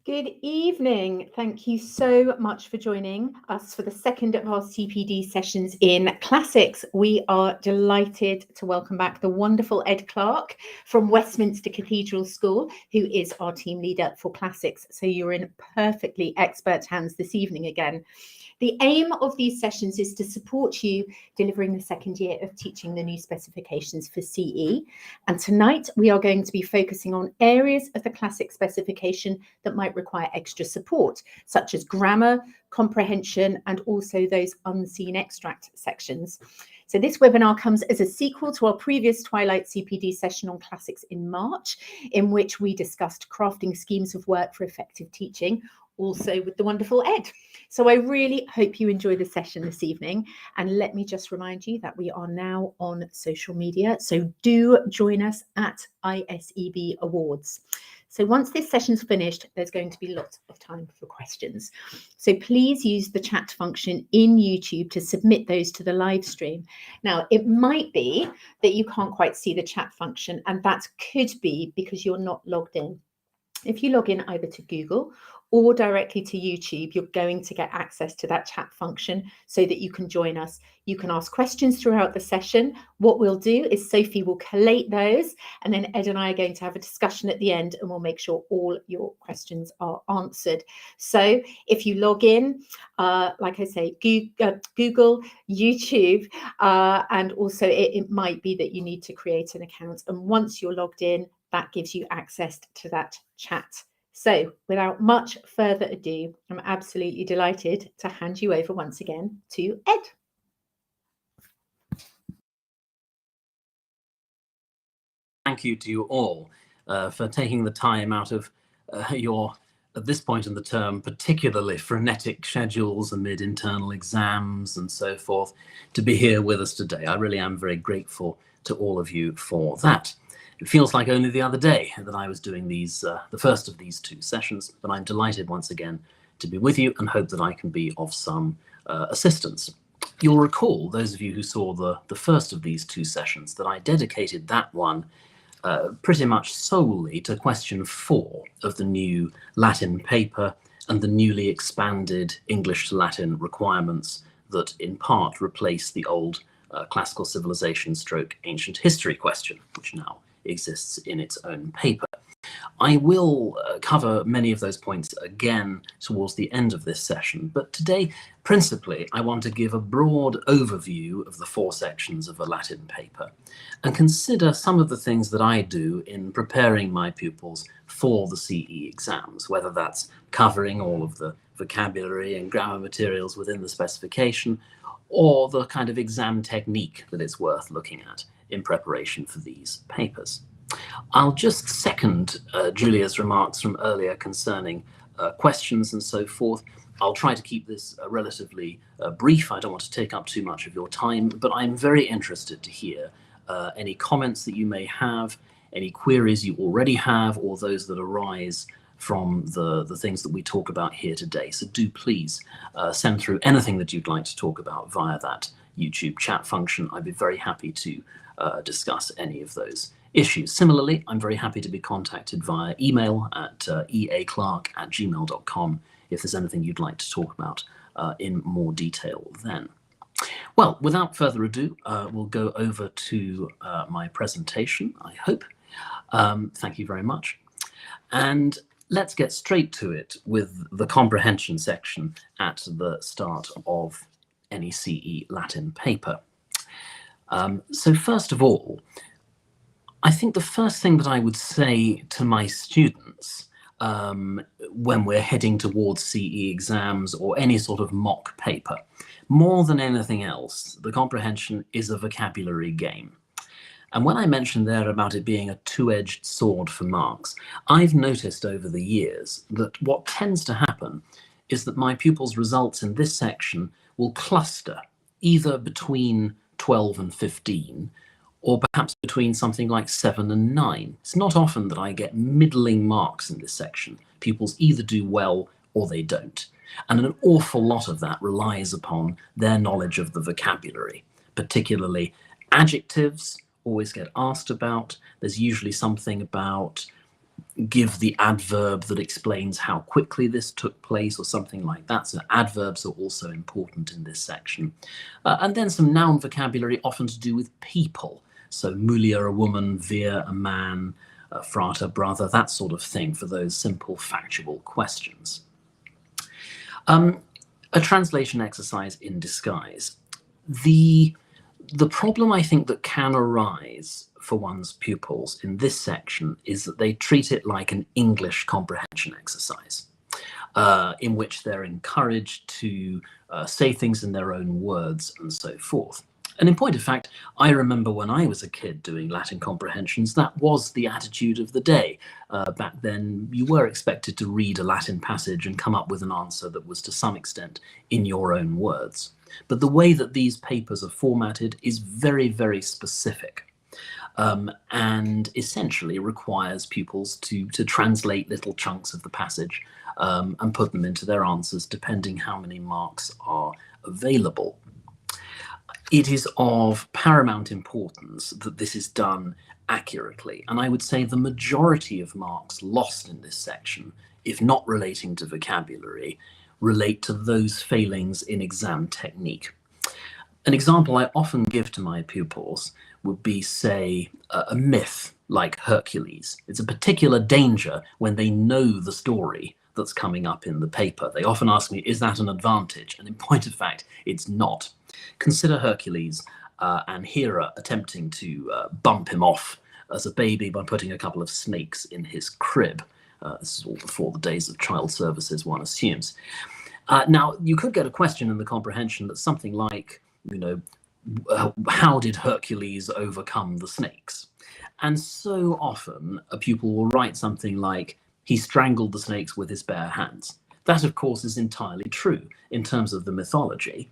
Good evening. Thank you so much for joining us for the second of our CPD sessions in Classics. We are delighted to welcome back the wonderful Ed Clarke from Westminster Cathedral School, who is our team leader for Classics. So you're in perfectly expert hands this evening again. The aim of these sessions is to support you delivering the second year of teaching the new specifications for CE. And tonight we are going to be focusing on areas of the Classics specification that might require extra support, such as grammar, comprehension, and also those unseen extract sections. So this webinar comes as a sequel to our previous Twilight CPD session on Classics in March, in which we discussed crafting schemes of work for effective teaching, also with the wonderful Ed. So I really hope you enjoy the session this evening. And let me just remind you that we are now on social media. So do join us at ISEB Awards. So once this session's finished, there's going to be lots of time for questions. So please use the chat function in YouTube to submit those to the live stream. Now, it might be that you can't quite see the chat function, and that could be because you're not logged in. If you log in either to Google or directly to YouTube, you're going to get access to that chat function so that you can join us. You can ask questions throughout the session. What we'll do is Sophie will collate those, and then Ed and I are going to have a discussion at the end, and we'll make sure all your questions are answered. So if you log in, like I say, Google, YouTube, and also it might be that you need to create an account. And once you're logged in, that gives you access to that chat. So without much further ado, I'm absolutely delighted to hand you over once again to Ed. Thank you to you all for taking the time out of your, at this point in the term, particularly frenetic schedules amid internal exams and so forth, to be here with us today. I really am very grateful to all of you for that. It feels like only the other day that I was doing these, the first of these two sessions, but I'm delighted once again to be with you and hope that I can be of some assistance. You'll recall, those of you who saw the first of these two sessions, that I dedicated that one pretty much solely to question 4 of the new Latin paper and the newly expanded English to Latin requirements that in part replace the old classical civilization / ancient history question, which now exists in its own paper. I will cover many of those points again towards the end of this session, but today, principally, I want to give a broad overview of the 4 sections of a Latin paper and consider some of the things that I do in preparing my pupils for the CE exams, whether that's covering all of the vocabulary and grammar materials within the specification, or the kind of exam technique that it's worth looking at in preparation for these papers. I'll just second Julia's remarks from earlier concerning questions and so forth. I'll try to keep this relatively brief. I don't want to take up too much of your time, but I'm very interested to hear any comments that you may have, any queries you already have, or those that arise from the things that we talk about here today. So do please send through anything that you'd like to talk about via that YouTube chat function. I'd be very happy to discuss any of those issues. Similarly, I'm very happy to be contacted via email at eaclarke@gmail.com if there's anything you'd like to talk about in more detail then. Well, without further ado, we'll go over to my presentation, I hope. Thank you very much. And let's get straight to it with the comprehension section at the start of any CE Latin paper. So first of all, I think the first thing that I would say to my students when we're heading towards CE exams or any sort of mock paper, more than anything else, the comprehension is a vocabulary game. And when I mentioned there about it being a two-edged sword for marks, I've noticed over the years that what tends to happen is that my pupils' results in this section will cluster either between 12 and 15, or perhaps between something like 7 and 9. It's not often that I get middling marks in this section. Pupils either do well or they don't. And an awful lot of that relies upon their knowledge of the vocabulary, particularly adjectives always get asked about. There's usually something about give the adverb that explains how quickly this took place or something like that. So adverbs are also important in this section. And then some noun vocabulary often to do with people. So mulier, a woman, vir, a man, frater, brother, that sort of thing for those simple factual questions. A translation exercise in disguise. The problem I think that can arise for one's pupils in this section is that they treat it like an English comprehension exercise, in which they're encouraged to say things in their own words and so forth. And in point of fact, I remember when I was a kid doing Latin comprehensions, that was the attitude of the day. Back then, you were expected to read a Latin passage and come up with an answer that was to some extent in your own words. But the way that these papers are formatted is very, very specific, and essentially requires pupils to translate little chunks of the passage and put them into their answers, depending how many marks are available. It is of paramount importance that this is done accurately, and I would say the majority of marks lost in this section, if not relating to vocabulary, relate to those failings in exam technique. An example I often give to my pupils would be, say, a myth like Hercules. It's a particular danger when they know the story that's coming up in the paper. They often ask me, is that an advantage? And in point of fact, it's not. Consider Hercules and Hera attempting to bump him off as a baby by putting a couple of snakes in his crib. This is all before the days of child services, one assumes. Now, you could get a question in the comprehension that's something like, you know, how did Hercules overcome the snakes? And so often a pupil will write something like, he strangled the snakes with his bare hands. That, of course, is entirely true in terms of the mythology,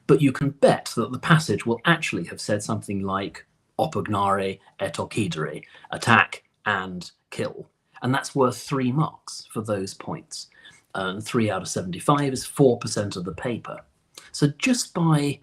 but you can bet that the passage will actually have said something like oppugnare et occidere, attack and kill. And that's worth 3 marks for those points. 3 out of 75 is 4% of the paper. So just by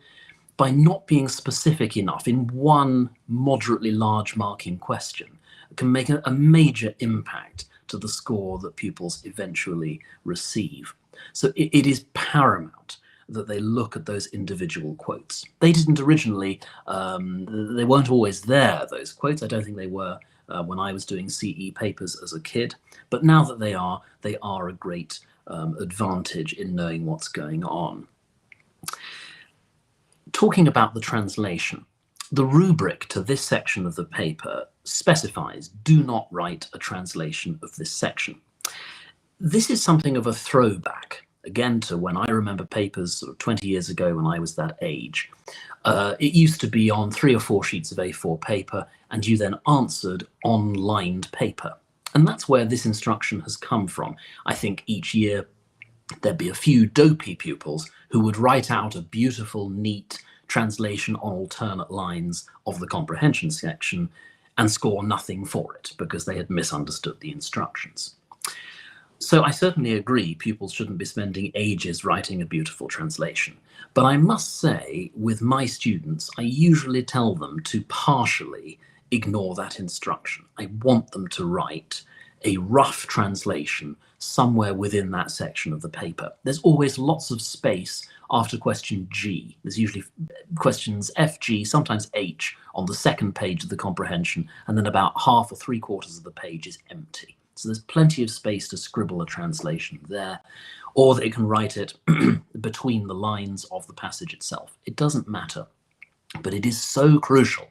not being specific enough in one moderately large marking question, it can make a major impact to the score that pupils eventually receive. So it is paramount that they look at those individual quotes. They didn't originally, they weren't always there, those quotes. I don't think they were when I was doing CE papers as a kid, but now that they are a great advantage in knowing what's going on. Talking about the translation, the rubric to this section of the paper specifies, do not write a translation of this section. This is something of a throwback, again, to when I remember papers sort of 20 years ago when I was that age. It used to be on 3 or 4 sheets of A4 paper, and you then answered on lined paper. And that's where this instruction has come from. I think each year there'd be a few dopey pupils who would write out a beautiful, neat translation on alternate lines of the comprehension section and score nothing for it because they had misunderstood the instructions. So I certainly agree pupils shouldn't be spending ages writing a beautiful translation. But I must say, with my students, I usually tell them to partially ignore that instruction. I want them to write a rough translation somewhere within that section of the paper. There's always lots of space after question G. There's usually questions F, G, sometimes H on the second page of the comprehension, and then about half or 3/4 of the page is empty. So there's plenty of space to scribble a translation there, or they can write it between the lines of the passage itself. It doesn't matter, but it is so crucial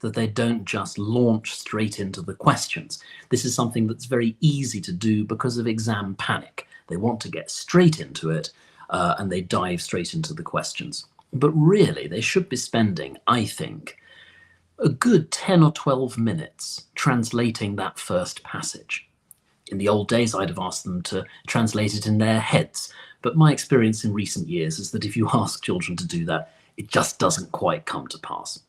that they don't just launch straight into the questions. This is something that's very easy to do because of exam panic. They want to get straight into it, and they dive straight into the questions. But really, they should be spending, I think, a good 10 or 12 minutes translating that first passage. In the old days, I'd have asked them to translate it in their heads, but my experience in recent years is that if you ask children to do that, it just doesn't quite come to pass.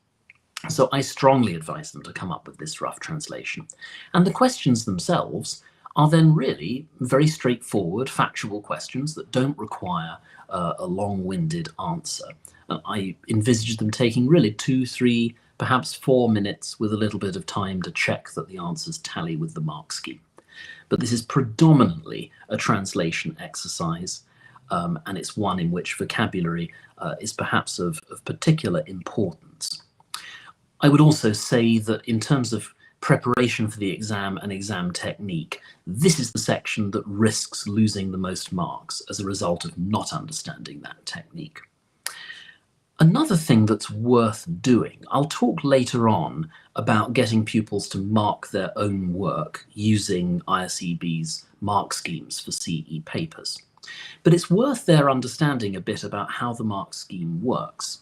So I strongly advise them to come up with this rough translation. And the questions themselves are then really very straightforward, factual questions that don't require a long-winded answer. I envisage them taking really 2, 3, perhaps 4 minutes with a little bit of time to check that the answers tally with the mark scheme. but this is predominantly a translation exercise, and it's one in which vocabulary is perhaps of particular importance. I would also say that in terms of preparation for the exam and exam technique, this is the section that risks losing the most marks as a result of not understanding that technique. Another thing that's worth doing, I'll talk later on about getting pupils to mark their own work using ISEB's mark schemes for CE papers. But it's worth their understanding a bit about how the mark scheme works.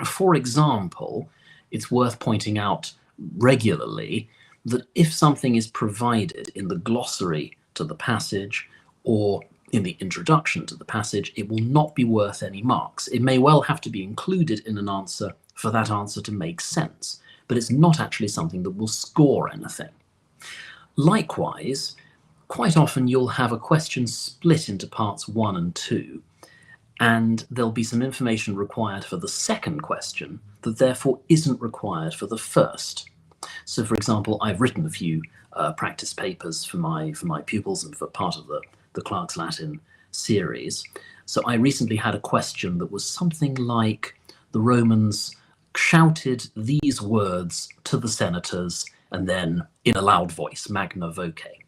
For example, it's worth pointing out regularly that if something is provided in the glossary to the passage or in the introduction to the passage, it will not be worth any marks. It may well have to be included in an answer for that answer to make sense, but it's not actually something that will score anything. Likewise, quite often you'll have a question split into parts 1 and 2, and there'll be some information required for the second question that therefore isn't required for the first. So for example, I've written a few practice papers for my pupils and for part of the Clarke's Latin series. So I recently had a question that was something like, the Romans shouted these words to the senators and then in a loud voice, magna voce.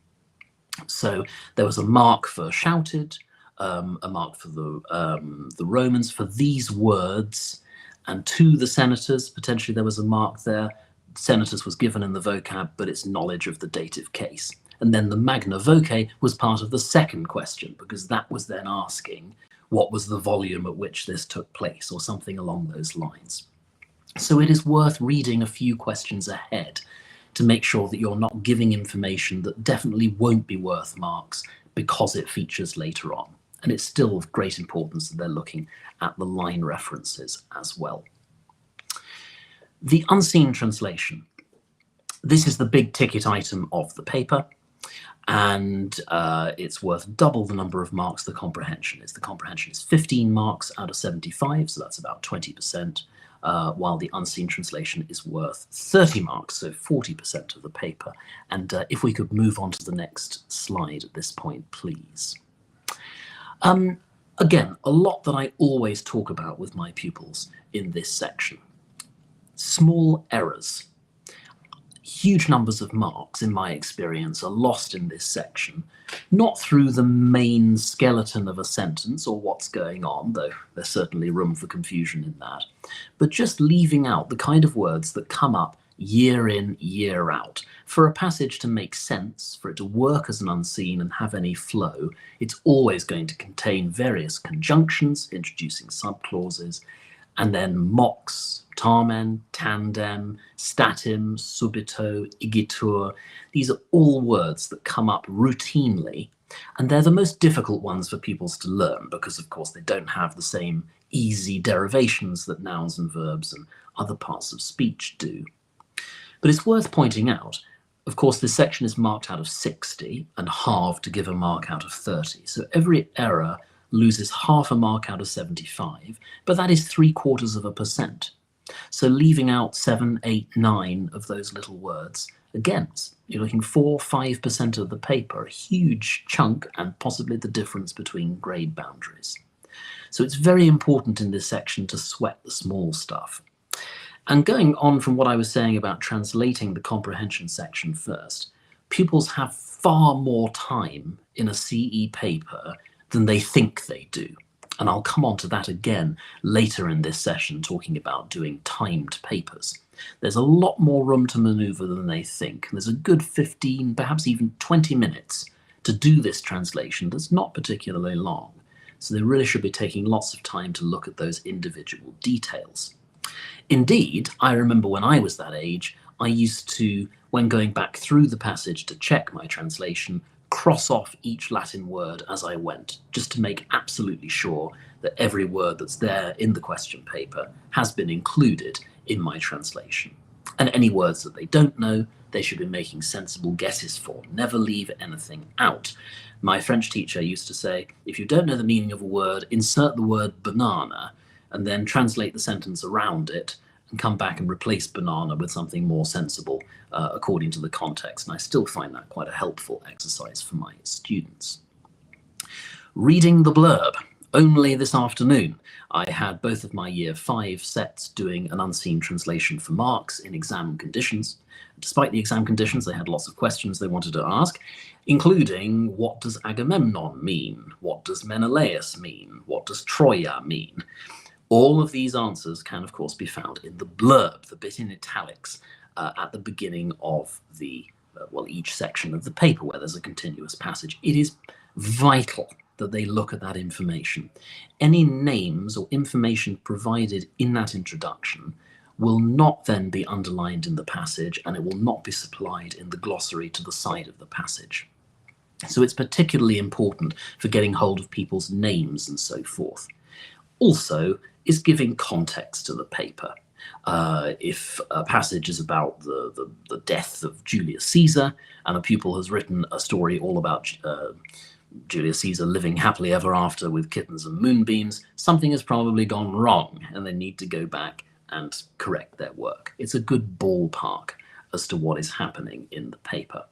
So there was a mark for shouted, a mark for the Romans for these words, and to the senators, potentially there was a mark there. Senators was given in the vocab, but it's knowledge of the dative case. And then the magna voce was part of the second question, because that was then asking what was the volume at which this took place, or something along those lines. So it is worth reading a few questions ahead to make sure that you're not giving information that definitely won't be worth marks because it features later on. And it's still of great importance that they're looking at the line references as well. The unseen translation. This is the big ticket item of the paper, and it's worth double the number of marks the comprehension is. The comprehension is 15 marks out of 75, so that's about 20%, while the unseen translation is worth 30 marks, so 40% of the paper. And if we could move on to the next slide at this point, please. Again, a lot that I always talk about with my pupils in this section. Small errors. Huge numbers of marks, in my experience, are lost in this section, not through the main skeleton of a sentence or what's going on, though there's certainly room for confusion in that, but just leaving out the kind of words that come up year in, year out. For a passage to make sense, for it to work as an unseen and have any flow, it's always going to contain various conjunctions, introducing subclauses, and then mox, tamen, tandem, statim, subito, igitur. These are all words that come up routinely, and they're the most difficult ones for pupils to learn because, of course, they don't have the same easy derivations that nouns and verbs and other parts of speech do. But it's worth pointing out, of course, this section is marked out of 60 and halved to give a mark out of 30. So every error loses half a mark out of 75, but that is 0.75%. So leaving out 7, 8, 9 of those little words, again, you're looking 4-5% of the paper, a huge chunk and possibly the difference between grade boundaries. So it's very important in this section to sweat the small stuff. And going on from what I was saying about translating the comprehension section first, pupils have far more time in a CE paper than they think they do. And I'll come on to that again later in this session, talking about doing timed papers. There's a lot more room to maneuver than they think. There's a good 15, perhaps even 20 minutes to do this translation that's not particularly long. So they really should be taking lots of time to look at those individual details. Indeed, I remember when I was that age, I used to, when going back through the passage to check my translation, cross off each Latin word as I went, just to make absolutely sure that every word that's there in the question paper has been included in my translation. And any words that they don't know, they should be making sensible guesses for. Never leave anything out. My French teacher used to say, if you don't know the meaning of a word, insert the word banana and then translate the sentence around it and come back and replace banana with something more sensible according to the context. And I still find that quite a helpful exercise for my students. Reading the blurb. Only this afternoon, I had both of my year 5 sets doing an unseen translation for marks in exam conditions. Despite the exam conditions, they had lots of questions they wanted to ask, including, what does Agamemnon mean? What does Menelaus mean? What does Troia mean? All of these answers can, of course, be found in the blurb, the bit in italics at the beginning of the, each section of the paper where there's a continuous passage. It is vital that they look at that information. Any names or information provided in that introduction will not then be underlined in the passage, and it will not be supplied in the glossary to the side of the passage. So it's particularly important for getting hold of people's names and so forth. Also, is giving context to the paper. If a passage is about the death of Julius Caesar, and a pupil has written a story all about Julius Caesar living happily ever after with kittens and moonbeams, something has probably gone wrong, and they need to go back and correct their work. It's a good ballpark as to what is happening in the paper.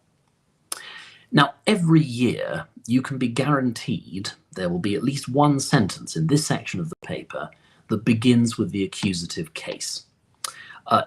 Now, every year you can be guaranteed there will be at least one sentence in this section of the paper that begins with the accusative case.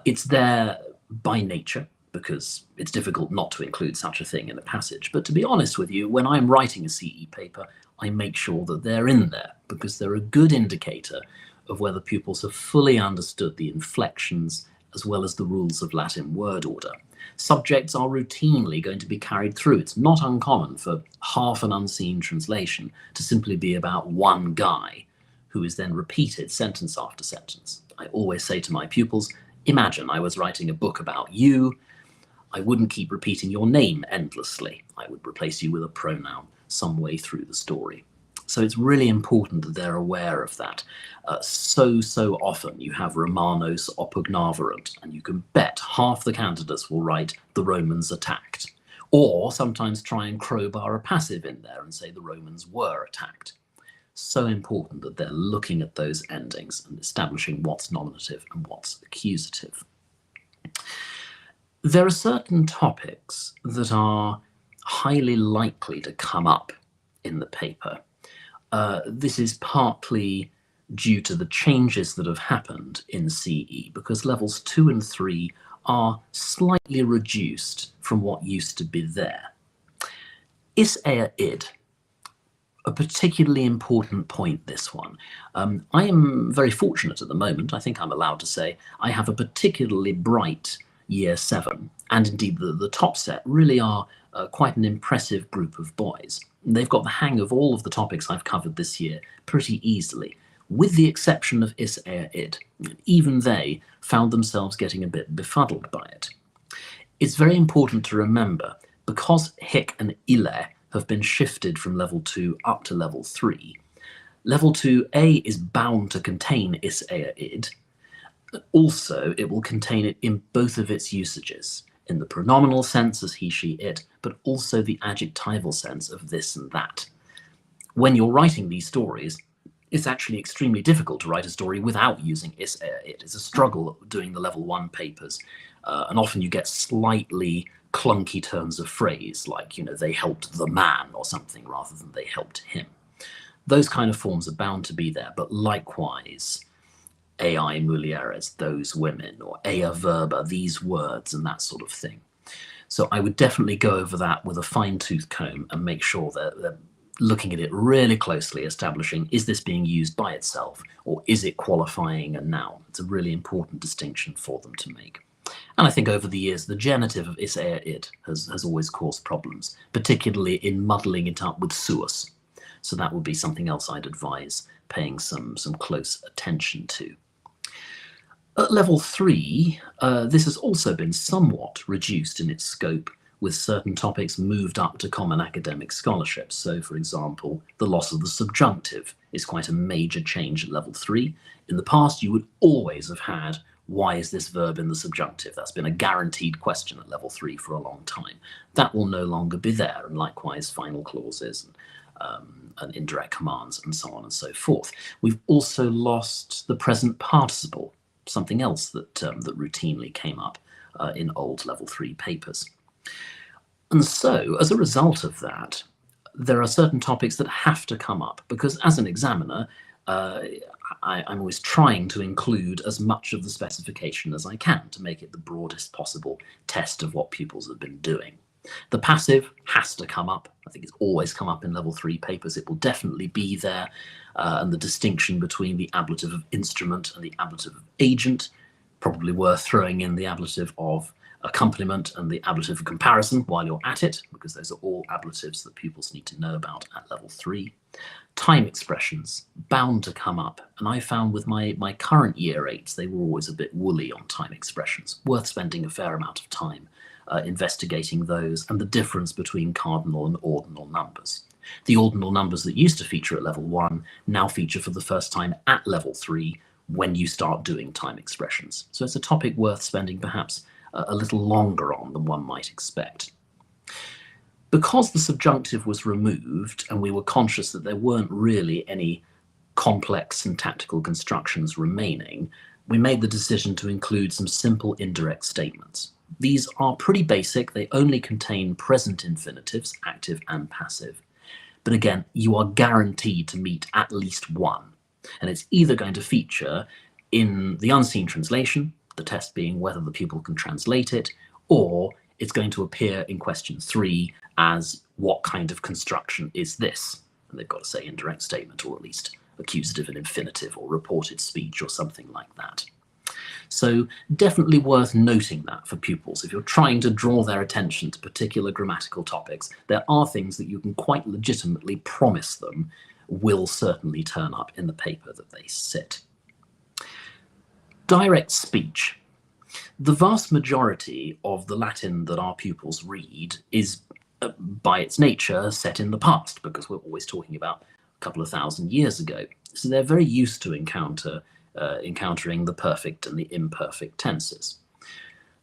It's there by nature, because it's difficult not to include such a thing in a passage. But to be honest with you, when I'm writing a CE paper, I make sure that they're in there, because they're a good indicator of whether pupils have fully understood the inflections as well as the rules of Latin word order. Subjects are routinely going to be carried through. It's not uncommon for half an unseen translation to simply be about one guy who is then repeated sentence after sentence. I always say to my pupils, imagine I was writing a book about you. I wouldn't keep repeating your name endlessly. I would replace you with a pronoun some way through the story. So it's really important that they're aware of that. So often you have Romanos oppugnavarunt, and you can bet half the candidates will write the Romans attacked, or sometimes try and crowbar a passive in there and say the Romans were attacked. So important that they're looking at those endings and establishing what's nominative and what's accusative. There are certain topics that are highly likely to come up in the paper. This is partly due to the changes that have happened in CE, because levels 2 and 3 are slightly reduced from what used to be there. ISEB, a particularly important point, this one. I am very fortunate at the moment, I think I'm allowed to say, I have a particularly bright year 7, and indeed the top set really are quite an impressive group of boys. They've got the hang of all of the topics I've covered this year pretty easily, with the exception of ISEB. Even they found themselves getting a bit befuddled by it. It's very important to remember, because Hic and Ile have been shifted from level 2 up to level 3, level 2A is bound to contain ISEB. Also, it will contain it in both of its usages, in the pronominal sense as he, she, it, but also the adjectival sense of this and that. When you're writing these stories, it's actually extremely difficult to write a story without using ISEB. It's a struggle doing the level 1 papers, and often you get slightly clunky turns of phrase, like, you know, they helped the man or something rather than they helped him. Those kind of forms are bound to be there, but likewise, ai mulieres, those women, or ea verba, these words, and that sort of thing. So I would definitely go over that with a fine-tooth comb and make sure that they're looking at it really closely, establishing, is this being used by itself, or is it qualifying a noun? It's a really important distinction for them to make. And I think over the years, the genitive of ISEB has always caused problems, particularly in muddling it up with suis. So that would be something else I'd advise paying some close attention to. At level 3, this has also been somewhat reduced in its scope, with certain topics moved up to common academic scholarship. So, for example, the loss of the subjunctive is quite a major change at level 3. In the past, you would always have had, why is this verb in the subjunctive? That's been a guaranteed question at level 3 for a long time. That will no longer be there, and likewise final clauses and indirect commands and so on and so forth. We've also lost the present participle something else that that routinely came up in old level 3 papers. And so, as a result of that, there are certain topics that have to come up, because as an examiner, I'm always trying to include as much of the specification as I can to make it the broadest possible test of what pupils have been doing. The passive has to come up. I think it's always come up in level 3 papers. It will definitely be there. And the distinction between the ablative of instrument and the ablative of agent, probably worth throwing in the ablative of accompaniment and the ablative of comparison while you're at it, because those are all ablatives that pupils need to know about at level 3. Time expressions, bound to come up. And I found with my current year 8s, they were always a bit woolly on time expressions. Worth spending a fair amount of time investigating those and the difference between cardinal and ordinal numbers. The ordinal numbers that used to feature at level 1 now feature for the first time at level 3 when you start doing time expressions. So it's a topic worth spending perhaps a little longer on than one might expect. Because the subjunctive was removed and we were conscious that there weren't really any complex syntactical constructions remaining, we made the decision to include some simple indirect statements. These are pretty basic. They only contain present infinitives, active and passive. But again, you are guaranteed to meet at least one. And it's either going to feature in the unseen translation, the test being whether the pupil can translate it, or it's going to appear in question 3 as what kind of construction is this? And they've got to say indirect statement, or at least accusative and infinitive, or reported speech, or something like that. So definitely worth noting that for pupils. If you're trying to draw their attention to particular grammatical topics, there are things that you can quite legitimately promise them will certainly turn up in the paper that they sit. Direct speech. The vast majority of the Latin that our pupils read is, by its nature, set in the past, because we're always talking about a couple of thousand years ago. So they're very used to encountering the perfect and the imperfect tenses.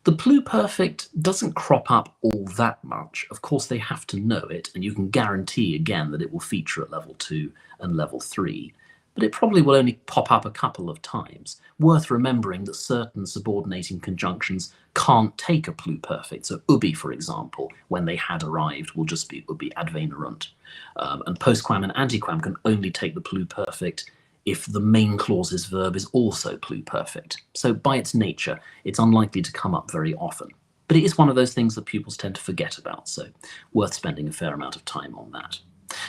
The pluperfect doesn't crop up all that much. Of course, they have to know it, and you can guarantee again that it will feature at level 2 and level 3. But it probably will only pop up a couple of times. Worth remembering that certain subordinating conjunctions can't take a pluperfect. So ubi, for example, when they had arrived, will just be ubi advenerunt. And postquam and antequam can only take the pluperfect if the main clause's verb is also pluperfect. So by its nature, it's unlikely to come up very often. But it is one of those things that pupils tend to forget about, so worth spending a fair amount of time on that.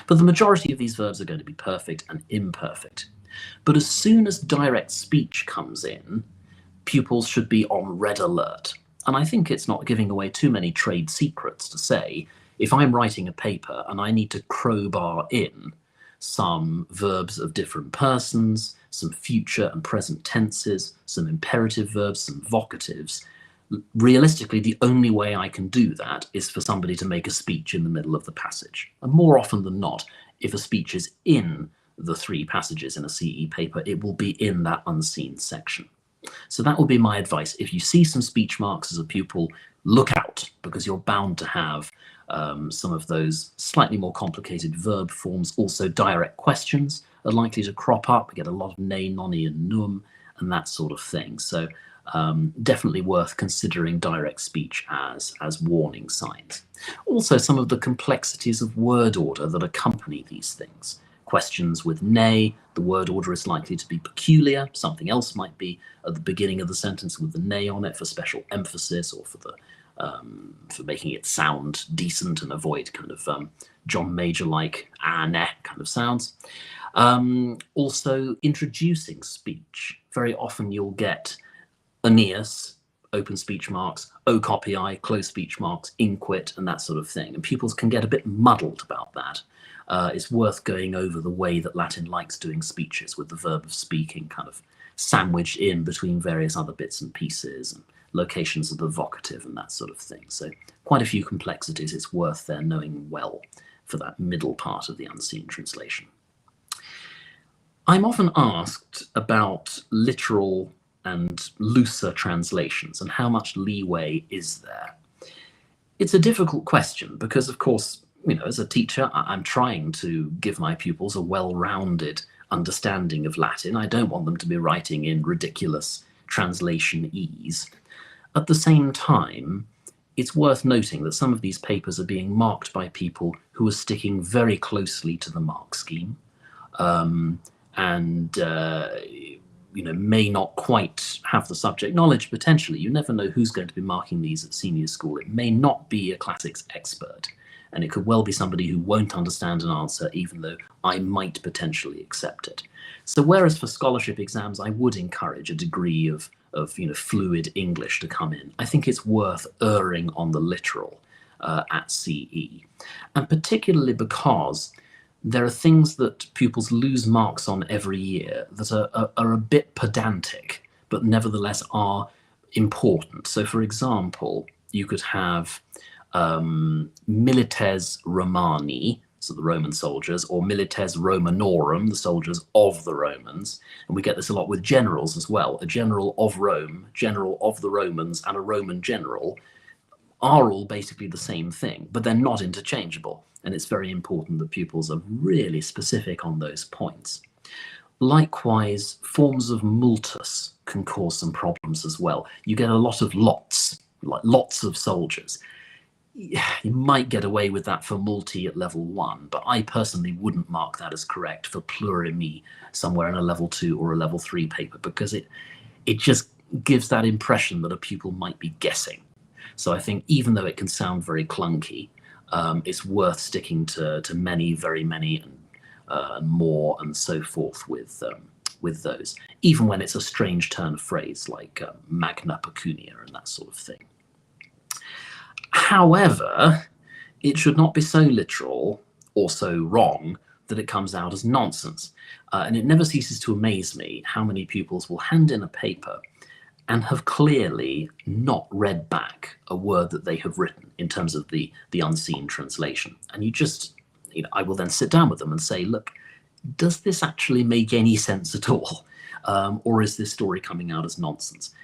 But the majority of these verbs are going to be perfect and imperfect. But as soon as direct speech comes in, pupils should be on red alert. And I think it's not giving away too many trade secrets to say, if I'm writing a paper and I need to crowbar in some verbs of different persons, some future and present tenses, some imperative verbs, some vocatives, realistically, the only way I can do that is for somebody to make a speech in the middle of the passage. And more often than not, if a speech is in the 3 passages in a CE paper, it will be in that unseen section. So that will be my advice. If you see some speech marks as a pupil, look out, because you're bound to have some of those slightly more complicated verb forms. Also, direct questions are likely to crop up. We get a lot of ne, noni, and num, and that sort of thing. So definitely worth considering direct speech as warning signs. Also, some of the complexities of word order that accompany these things. Questions with ne, the word order is likely to be peculiar. Something else might be at the beginning of the sentence with the ne on it for special emphasis, or for making it sound decent and avoid kind of John Major-like ne kind of sounds. Also, introducing speech. Very often you'll get Aeneas, open speech marks, ocopii, close speech marks, inquit, and that sort of thing. And pupils can get a bit muddled about that. It's worth going over the way that Latin likes doing speeches, with the verb of speaking kind of sandwiched in between various other bits and pieces, and locations of the vocative and that sort of thing. So quite a few complexities. It's worth their knowing well for that middle part of the unseen translation. I'm often asked about literal and looser translations and how much leeway is there. It's a difficult question because, of course, you know, as a teacher, I'm trying to give my pupils a well-rounded understanding of Latin. I don't want them to be writing in ridiculous translation ease. At the same time, it's worth noting that some of these papers are being marked by people who are sticking very closely to the mark scheme, and may not quite have the subject knowledge potentially. You never know who's going to be marking these at senior school. It may not be a classics expert, and it could well be somebody who won't understand an answer, even though I might potentially accept it. So whereas for scholarship exams, I would encourage a degree of fluid English to come in, I think it's worth erring on the literal at CE, and particularly because there are things that pupils lose marks on every year that are a bit pedantic, but nevertheless are important. So for example, you could have milites Romani, so the Roman soldiers, or milites Romanorum, the soldiers of the Romans. And we get this a lot with generals as well. A general of Rome, general of the Romans, and a Roman general are all basically the same thing, but they're not interchangeable. And it's very important that pupils are really specific on those points. Likewise, forms of multus can cause some problems as well. You get a lot of lots, like lots of soldiers. You might get away with that for multi at level 1, but I personally wouldn't mark that as correct for plurimi somewhere in a level 2 or a level 3 paper, because it just gives that impression that a pupil might be guessing. So I think even though it can sound very clunky, it's worth sticking to many, very many, and more, and so forth with those, even when it's a strange turn of phrase like magna pecunia and that sort of thing. However, it should not be so literal or so wrong that it comes out as nonsense. And it never ceases to amaze me how many pupils will hand in a paper and have clearly not read back a word that they have written in terms of the unseen translation. And I will then sit down with them and say, look, does this actually make any sense at all? Or is this story coming out as nonsense?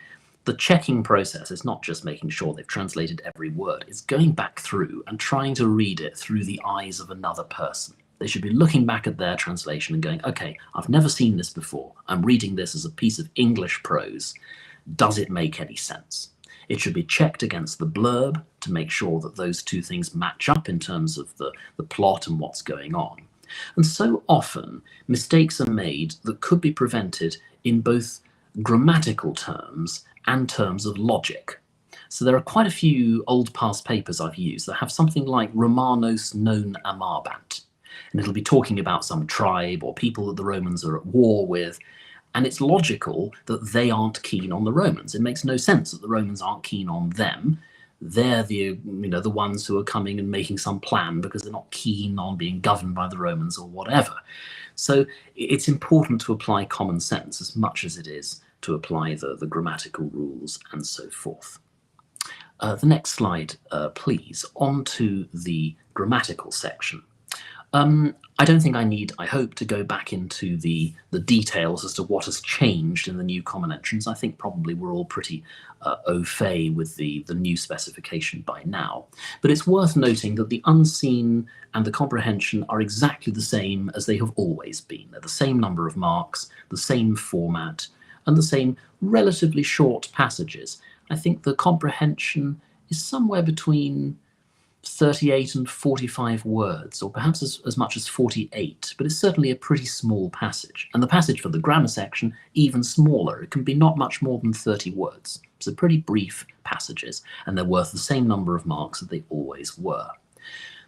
The checking process is not just making sure they've translated every word, it's going back through and trying to read it through the eyes of another person. They should be looking back at their translation and going, okay, I've never seen this before. I'm reading this as a piece of English prose. Does it make any sense? It should be checked against the blurb to make sure that those two things match up in terms of the plot and what's going on. And so often, mistakes are made that could be prevented in both grammatical terms and terms of logic. So there are quite a few old past papers I've used that have something like Romanos non amabant. And it'll be talking about some tribe or people that the Romans are at war with. And it's logical that they aren't keen on the Romans. It makes no sense that the Romans aren't keen on them. They're the ones who are coming and making some plan because they're not keen on being governed by the Romans or whatever. So it's important to apply common sense as much as it is to apply the grammatical rules and so forth. The next slide, please, on to the grammatical section. I don't think I hope to go back into the details as to what has changed in the new common entrance. I think probably we're all pretty au fait with the new specification by now. But it's worth noting that the unseen and the comprehension are exactly the same as they have always been. They're the same number of marks, the same format, and the same relatively short passages. I think the comprehension is somewhere between 38 and 45 words, or perhaps as much as 48, but it's certainly a pretty small passage. And the passage for the grammar section, even smaller. It can be not much more than 30 words. So pretty brief passages, and they're worth the same number of marks that they always were.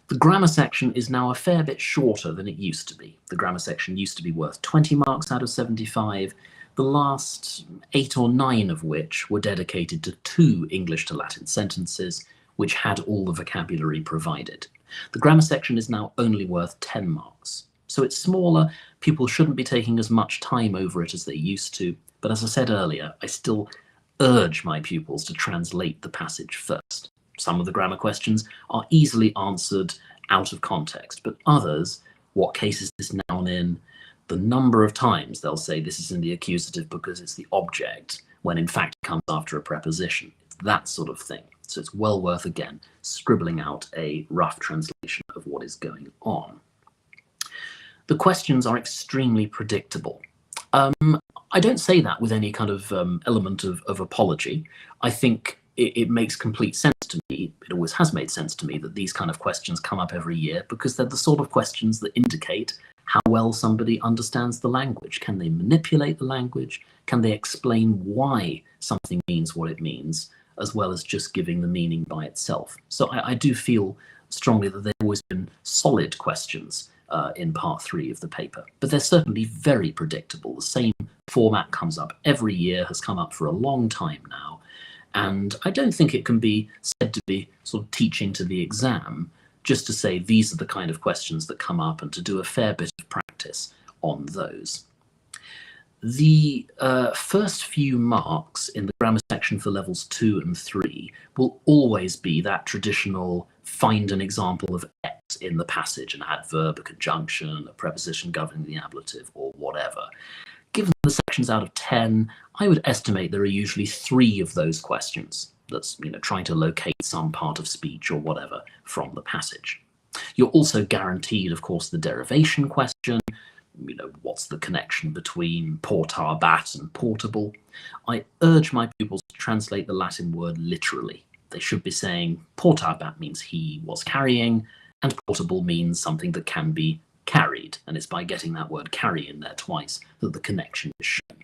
The grammar section is now a fair bit shorter than it used to be. The grammar section used to be worth 20 marks out of 75, the last 8 or 9 of which were dedicated to 2 English to Latin sentences, which had all the vocabulary provided. The grammar section is now only worth 10 marks. So it's smaller, people shouldn't be taking as much time over it as they used to, but as I said earlier, I still urge my pupils to translate the passage first. Some of the grammar questions are easily answered out of context, but others, what case is this noun in? The number of times they'll say this is in the accusative because it's the object, when in fact it comes after a preposition. It's that sort of thing. So it's well worth, again, scribbling out a rough translation of what is going on. The questions are extremely predictable. I I don't say that with any kind of element of apology. I think it makes complete sense to me. It always has made sense to me that these kind of questions come up every year, because they're the sort of questions that indicate how well somebody understands the language. Can they manipulate the language? Can they explain why something means what it means, as well as just giving the meaning by itself? So I do feel strongly that they've always been solid questions in part 3 of the paper, but they're certainly very predictable. The same format comes up every year, has come up for a long time now, and I don't think it can be said to be sort of teaching to the exam just to say these are the kind of questions that come up and to do a fair bit of practice on those. The first few marks in the grammar section for levels 2 and 3 will always be that traditional find an example of X in the passage, an adverb, a conjunction, a preposition governing the ablative, or whatever. Given the sections out of 10, I would estimate there are usually 3 of those questions. That's, trying to locate some part of speech or whatever from the passage. You're also guaranteed, of course, the derivation question. What's the connection between portabat and portable? I urge my pupils to translate the Latin word literally. They should be saying portabat means he was carrying, and portable means something that can be carried. And it's by getting that word carry in there twice that the connection is shown.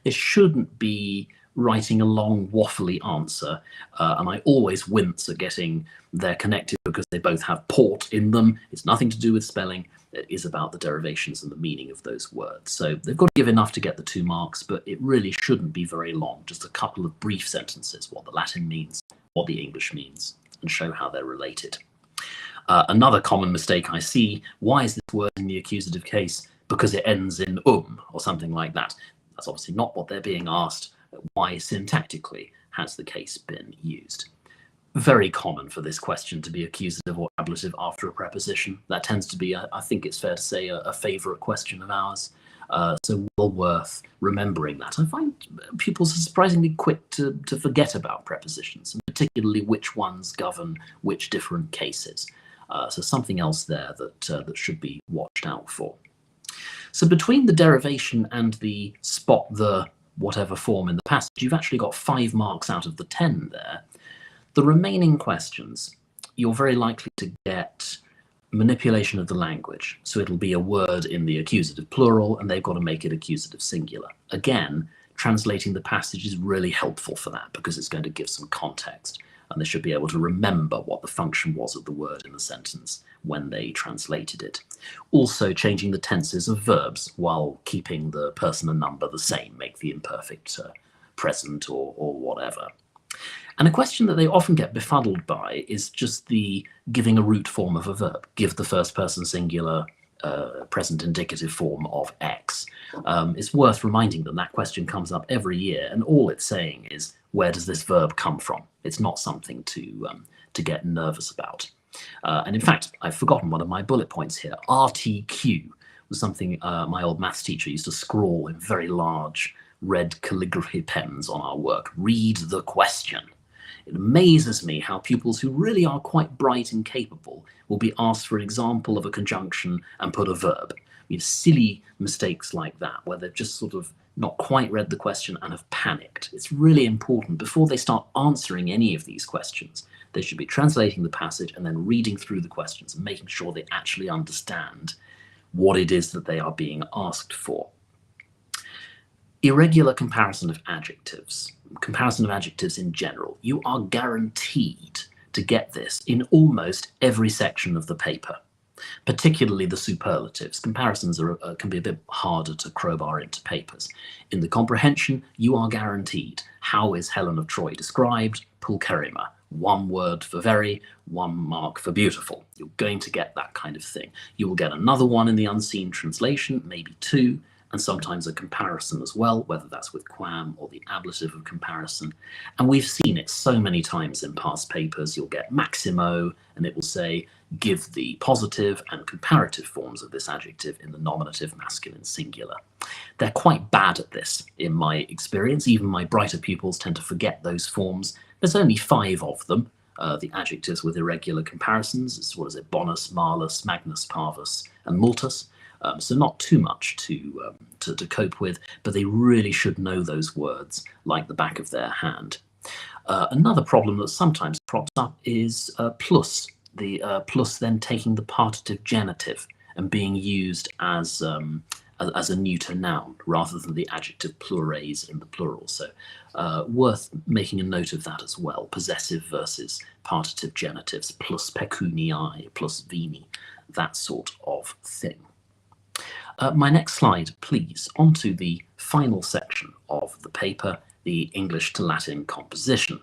They shouldn't be writing a long waffly answer, and I always wince at getting they're connected because they both have port in them. It's nothing to do with spelling. It is about the derivations and the meaning of those words. So they've got to give enough to get the 2 marks, but it really shouldn't be very long, just a couple of brief sentences, what the Latin means, what the English means, and show how they're related. Another common mistake I see, why is this word in the accusative case? Because it ends in or something like that. That's obviously not what they're being asked. Why syntactically has the case been used? Very common for this question to be accusative or ablative after a preposition. That tends to be, I think it's fair to say, a favourite question of ours. So well worth remembering that. I find pupils are surprisingly quick to forget about prepositions, and particularly which ones govern which different cases. So something else there that should be watched out for. So between the derivation and the spot the whatever form in the passage, you've actually got 5 marks out of the 10 there. The remaining questions, you're very likely to get manipulation of the language. So it'll be a word in the accusative plural, and they've got to make it accusative singular. Again, translating the passage is really helpful for that, because it's going to give some context, and they should be able to remember what the function was of the word in the sentence when they translated it. Also changing the tenses of verbs while keeping the person and number the same, make the imperfect present or whatever. And a question that they often get befuddled by is just the giving a root form of a verb. Give the first person singular present indicative form of X. It's worth reminding them that question comes up every year, and all it's saying is, where does this verb come from? It's not something to get nervous about. And in fact, I've forgotten one of my bullet points here. RTQ was something my old maths teacher used to scrawl in very large red calligraphy pens on our work. Read the question. It amazes me how pupils who really are quite bright and capable will be asked for an example of a conjunction and put a verb. Silly mistakes like that, where they've just sort of not quite read the question and have panicked. It's really important, before they start answering any of these questions, they should be translating the passage and then reading through the questions and making sure they actually understand what it is that they are being asked for. Irregular comparison of adjectives in general. You are guaranteed to get this in almost every section of the paper, particularly the superlatives. Comparisons can be a bit harder to crowbar into papers. In the comprehension, you are guaranteed, how is Helen of Troy described? Pulcherima. 1 word for very, 1 mark for beautiful. You're going to get that kind of thing. You will get another one in the unseen translation, maybe 2, and sometimes a comparison as well, whether that's with quam or the ablative of comparison. And we've seen it so many times in past papers. You'll get maximo, and it will say, give the positive and comparative forms of this adjective in the nominative masculine singular. They're quite bad at this, in my experience. Even my brighter pupils tend to forget those forms. There's only 5 of them, the adjectives with irregular comparisons. It's, bonus, malus, magnus, parvus, and multus. So not too much to cope with, but they really should know those words like the back of their hand. Another problem that sometimes crops up is plus. The plus then taking the partitive genitive and being used as a neuter noun rather than the adjective plures in the plural. So worth making a note of that as well. Possessive versus partitive genitives, plus pecuniae, plus veni, that sort of thing. My next slide, please, onto the final section of the paper, the English to Latin composition.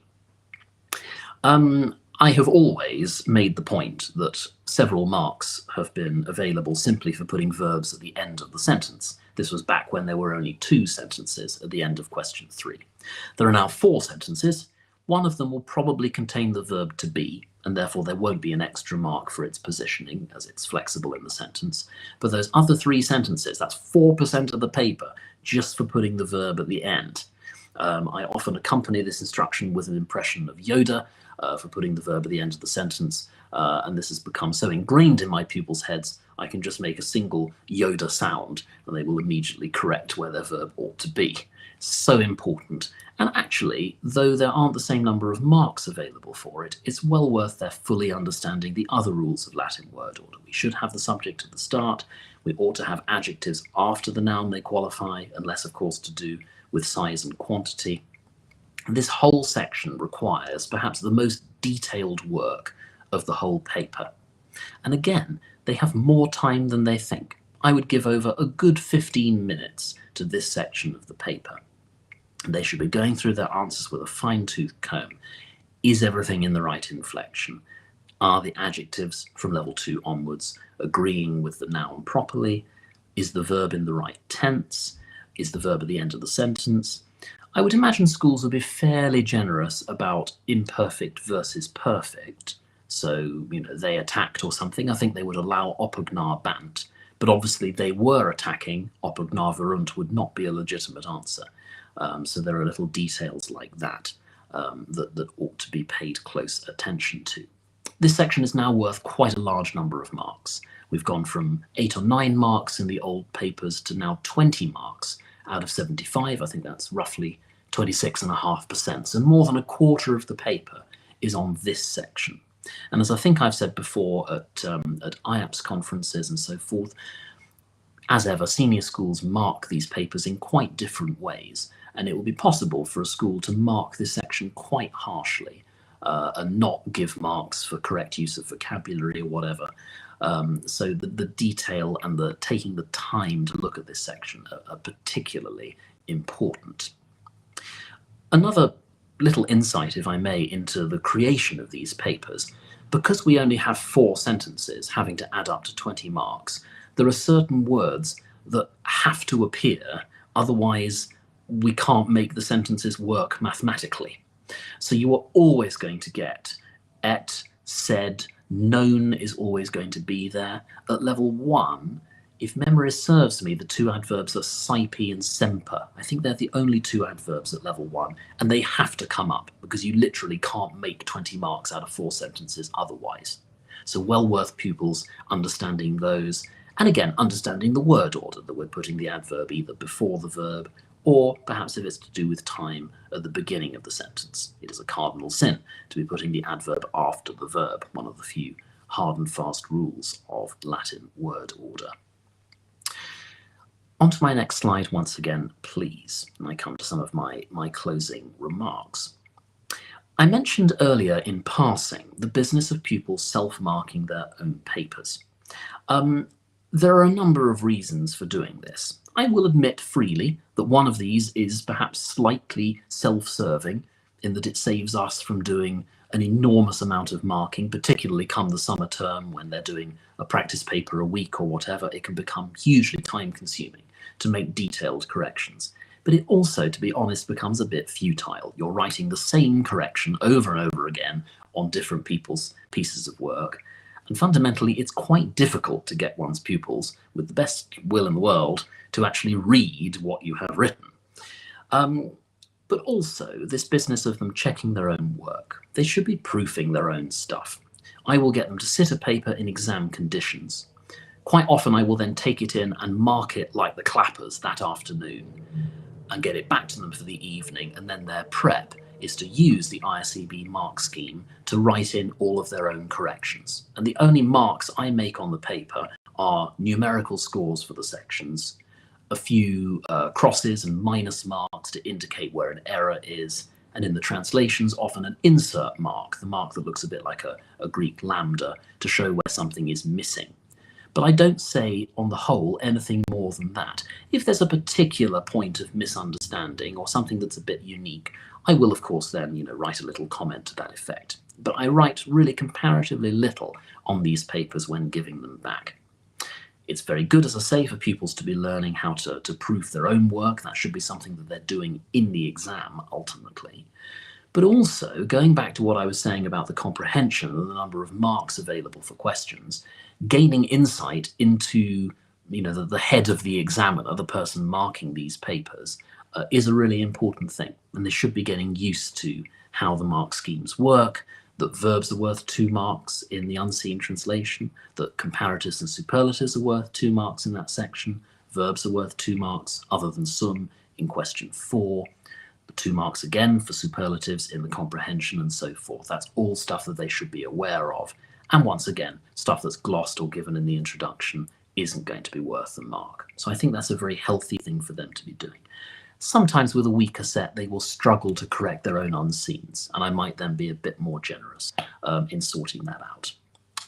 I have always made the point that several marks have been available simply for putting verbs at the end of the sentence. This was back when there were only 2 sentences at the end of question 3. There are now 4 sentences. One of them will probably contain the verb to be, and therefore there won't be an extra mark for its positioning as it's flexible in the sentence. But those other 3 sentences, that's 4% of the paper, just for putting the verb at the end. I often accompany this instruction with an impression of Yoda for putting the verb at the end of the sentence, and this has become so ingrained in my pupils' heads, I can just make a single Yoda sound and they will immediately correct where their verb ought to be. So important. And actually, though there aren't the same number of marks available for it, it's well worth their fully understanding the other rules of Latin word order. We should have the subject at the start. We ought to have adjectives after the noun they qualify, unless of course to do with size and quantity. This whole section requires perhaps the most detailed work of the whole paper. And again, they have more time than they think. I would give over a good 15 minutes to this section of the paper. They should be going through their answers with a fine-tooth comb. Is everything in the right inflection? Are the adjectives from level 2 onwards agreeing with the noun properly? Is the verb in the right tense? Is the verb at the end of the sentence? I would imagine schools would be fairly generous about imperfect versus perfect. So, they attacked or something. I think they would allow opugnar bant, but obviously they were attacking. Opugnar verunt would not be a legitimate answer. So there are little details like that that ought to be paid close attention to. This section is now worth quite a large number of marks. We've gone from 8 or 9 marks in the old papers to now 20 marks out of 75. I think that's roughly 26.5%. So more than a quarter of the paper is on this section. And as I think I've said before at IAPS conferences and so forth, as ever, senior schools mark these papers in quite different ways, and it will be possible for a school to mark this section quite harshly and not give marks for correct use of vocabulary or whatever. So the detail and the taking the time to look at this section are particularly important. Another little insight, if I may, into the creation of these papers. Because we only have 4 sentences having to add up to 20 marks, there are certain words that have to appear, otherwise we can't make the sentences work mathematically. So you are always going to get et, said, known is always going to be there. At level 1, if memory serves me, the 2 adverbs are sype and semper. I think they're the only 2 adverbs at level 1, and they have to come up because you literally can't make 20 marks out of 4 sentences otherwise. So well worth pupils understanding those, and again, understanding the word order that we're putting the adverb either before the verb, or perhaps if it's to do with time at the beginning of the sentence. It is a cardinal sin to be putting the adverb after the verb, one of the few hard and fast rules of Latin word order. On to my next slide once again, please, and I come to some of my closing remarks. I mentioned earlier in passing the business of pupils self-marking their own papers. There are a number of reasons for doing this. I will admit freely that one of these is perhaps slightly self-serving in that it saves us from doing an enormous amount of marking, particularly come the summer term when they're doing a practice paper a week or whatever. It can become hugely time-consuming to make detailed corrections. But it also, to be honest, becomes a bit futile. You're writing the same correction over and over again on different people's pieces of work. And fundamentally, it's quite difficult to get one's pupils, with the best will in the world, to actually read what you have written. But also, this business of them checking their own work. They should be proofing their own stuff. I will get them to sit a paper in exam conditions, Quite often I will then take it in and mark it like the clappers that afternoon and get it back to them for the evening, and then their prep is to use the ISEB mark scheme to write in all of their own corrections. And the only marks I make on the paper are numerical scores for the sections, a few crosses and minus marks to indicate where an error is, and in the translations often an insert mark, the mark that looks a bit like a Greek lambda, to show where something is missing. But I don't say, on the whole, anything more than that. If there's a particular point of misunderstanding or something that's a bit unique, I will, of course, then write a little comment to that effect. But I write really comparatively little on these papers when giving them back. It's very good, as I say, for pupils to be learning how to proof their own work. That should be something that they're doing in the exam, ultimately. But also, going back to what I was saying about the comprehension and the number of marks available for questions, gaining insight into the head of the examiner, the person marking these papers, is a really important thing. And they should be getting used to how the mark schemes work, that verbs are worth 2 marks in the unseen translation, that comparatives and superlatives are worth 2 marks in that section, verbs are worth 2 marks other than sum in question 4, 2 marks again for superlatives in the comprehension, and so forth. That's all stuff that they should be aware of. And once again, stuff that's glossed or given in the introduction isn't going to be worth a mark. So I think that's a very healthy thing for them to be doing. Sometimes with a weaker set, they will struggle to correct their own unseens, and I might then be a bit more generous in sorting that out.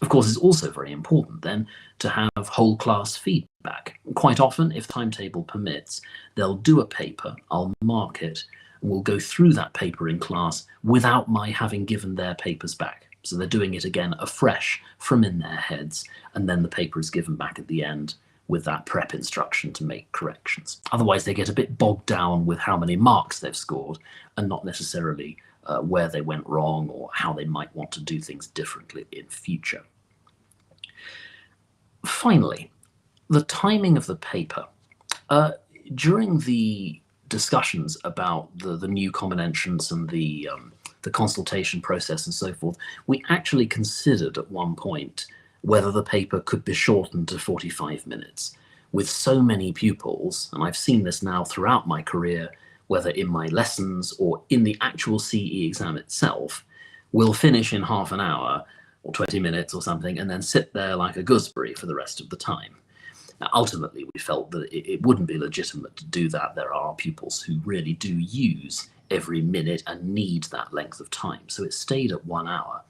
Of course, it's also very important then to have whole class feedback. Quite often, if timetable permits, they'll do a paper, I'll mark it, and we'll go through that paper in class without my having given their papers back. So they're doing it again afresh from in their heads, and then the paper is given back at the end with that prep instruction to make corrections. Otherwise, they get a bit bogged down with how many marks they've scored and not necessarily where they went wrong or how they might want to do things differently in future. Finally, the timing of the paper. During the discussions about the new common entrance and the consultation process and so forth, we actually considered at one point whether the paper could be shortened to 45 minutes. With so many pupils, and I've seen this now throughout my career, whether in my lessons or in the actual CE exam itself, we'll finish in half an hour or 20 minutes or something and then sit there like a gooseberry for the rest of the time. Now, ultimately, we felt that it wouldn't be legitimate to do that. There are pupils who really do use every minute and need that length of time, so it stayed at 1 hour.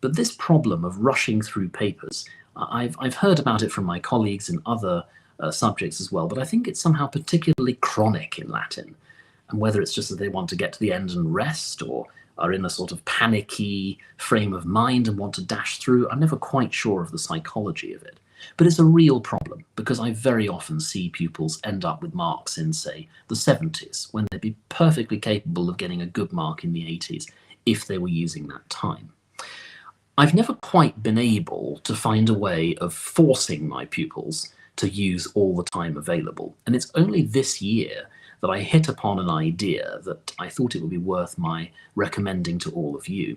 But this problem of rushing through papers, I've heard about it from my colleagues in other subjects as well, but I think it's somehow particularly chronic in Latin. And whether it's just that they want to get to the end and rest, or are in a sort of panicky frame of mind and want to dash through, I'm never quite sure of the psychology of it. But it's a real problem, because I very often see pupils end up with marks in, say, the 70s, when they'd be perfectly capable of getting a good mark in the 80s if they were using that time. I've never quite been able to find a way of forcing my pupils to use all the time available. And it's only this year that I hit upon an idea that I thought it would be worth my recommending to all of you.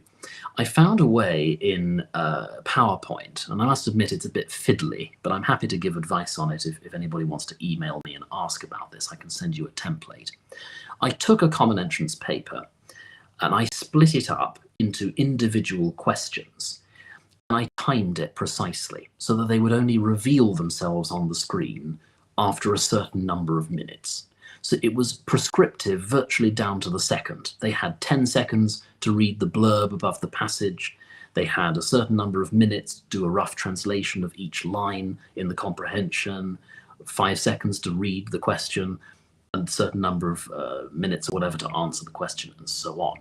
I found a way in PowerPoint, and I must admit it's a bit fiddly, but I'm happy to give advice on it if anybody wants to email me and ask about this. I can send you a template. I took a common entrance paper and I split it up into individual questions. And I timed it precisely so that they would only reveal themselves on the screen after a certain number of minutes. So it was prescriptive virtually down to the second. They had 10 seconds to read the blurb above the passage. They had a certain number of minutes to do a rough translation of each line in the comprehension, 5 seconds to read the question, and a certain number of minutes or whatever to answer the question, and so on.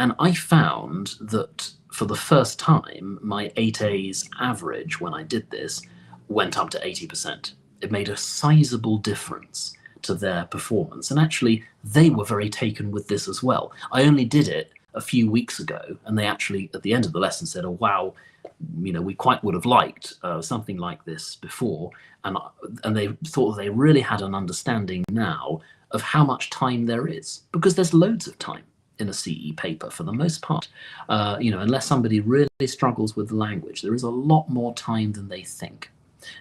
And I found that for the first time, my 8A's average when I did this went up to 80%. It made a sizable difference to their performance. And actually, they were very taken with this as well. I only did it a few weeks ago, and they actually, at the end of the lesson, said, oh, wow, we quite would have liked something like this before. And they thought they really had an understanding now of how much time there is, because there's loads of time in a CE paper for the most part. Unless somebody really struggles with the language, there is a lot more time than they think.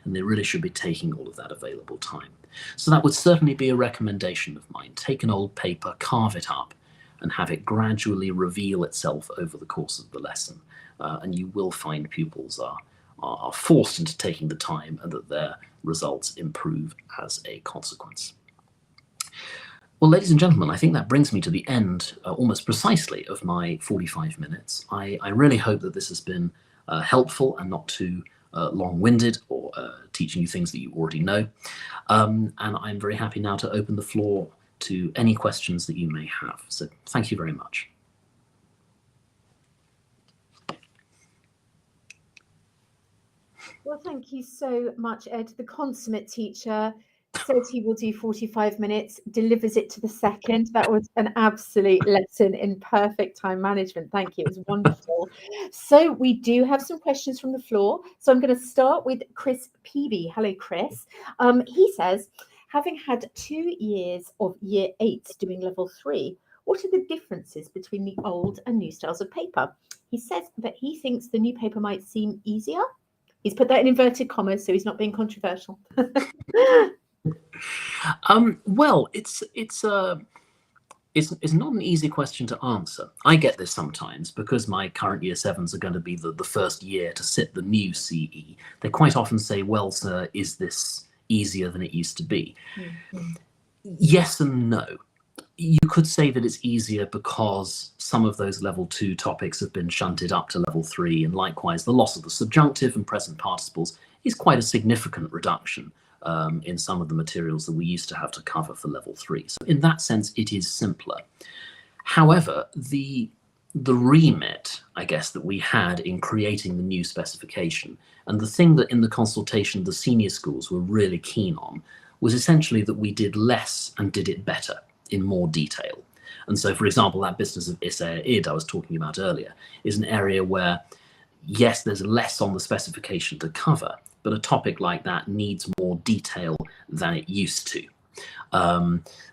and they really should be taking all of that available time. So that would certainly be a recommendation of mine. Take an old paper, carve it up, and have it gradually reveal itself over the course of the lesson. And you will find pupils are forced into taking the time, and that their results improve as a consequence. Well, ladies and gentlemen, I think that brings me to the end almost precisely of my 45 minutes. I really hope that this has been helpful and not too long-winded or teaching you things that you already know. And I'm very happy now to open the floor to any questions that you may have. So thank you very much. Well, thank you so much, Ed, the consummate teacher. Says he will do 45 minutes, delivers it to the second. That was an absolute lesson in perfect time management. Thank you. It was wonderful. So we do have some questions from the floor. So I'm going to start with Chris Peavy. Hello, Chris. He says, having had 2 years of year 8 doing level 3, what are the differences between the old and new styles of paper? He says that he thinks the new paper might seem easier. He's put that in inverted commas, so he's not being controversial. Well, it's not an easy question to answer. I get this sometimes because my current year 7s are going to be the first year to sit the new CE. They quite often say, well, sir, is this easier than it used to be? Mm-hmm. Yes and no. You could say that it's easier because some of those level 2 topics have been shunted up to level 3, and likewise the loss of the subjunctive and present participles is quite a significant reduction in some of the materials that we used to have to cover for level 3. So in that sense, it is simpler. However, the remit, I guess, that we had in creating the new specification, and the thing that in the consultation the senior schools were really keen on, was essentially that we did less and did it better in more detail. And so, for example, that business of ISEB I was talking about earlier is an area where, yes, there's less on the specification to cover, but a topic like that needs more detail than it used to.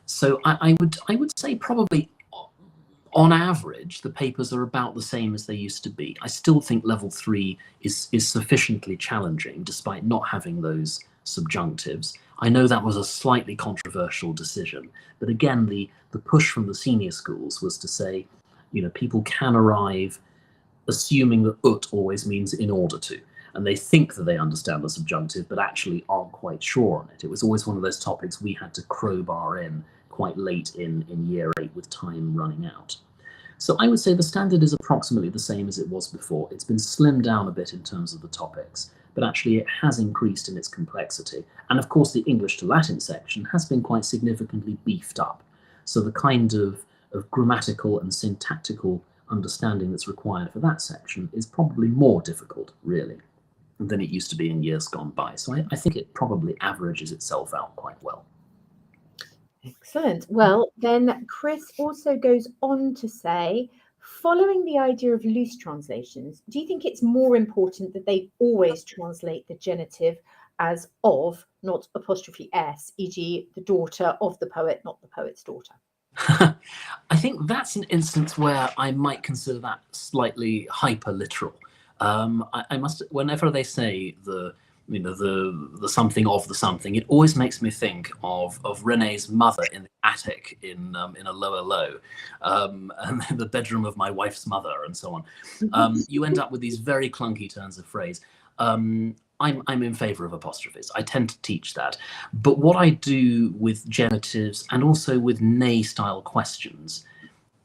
So I would say probably on average, the papers are about the same as they used to be. I still think level 3 is sufficiently challenging despite not having those subjunctives. I know that was a slightly controversial decision, but again, the push from the senior schools was to say, you know, people can arrive assuming that ut always means in order to. And they think that they understand the subjunctive, but actually aren't quite sure on it. It was always one of those topics we had to crowbar in quite late in year 8 with time running out. So I would say the standard is approximately the same as it was before. It's been slimmed down a bit in terms of the topics, but actually it has increased in its complexity. And of course, the English to Latin section has been quite significantly beefed up. So the kind of grammatical and syntactical understanding that's required for that section is probably more difficult, really, than it used to be in years gone by. So I think it probably averages itself out quite well. Excellent. Well, then Chris also goes on to say, following the idea of loose translations, do you think it's more important that they always translate the genitive as of, not apostrophe s, e.g. the daughter of the poet, not the poet's daughter? I think that's an instance where I might consider that slightly hyper-literal. I must, whenever they say the something of the something, it always makes me think of Renee's mother in the attic in a lower low, and the bedroom of my wife's mother, and so on. You end up with these very clunky turns of phrase. I'm in favor of apostrophes. I tend to teach that. But what I do with genitives and also with nay style questions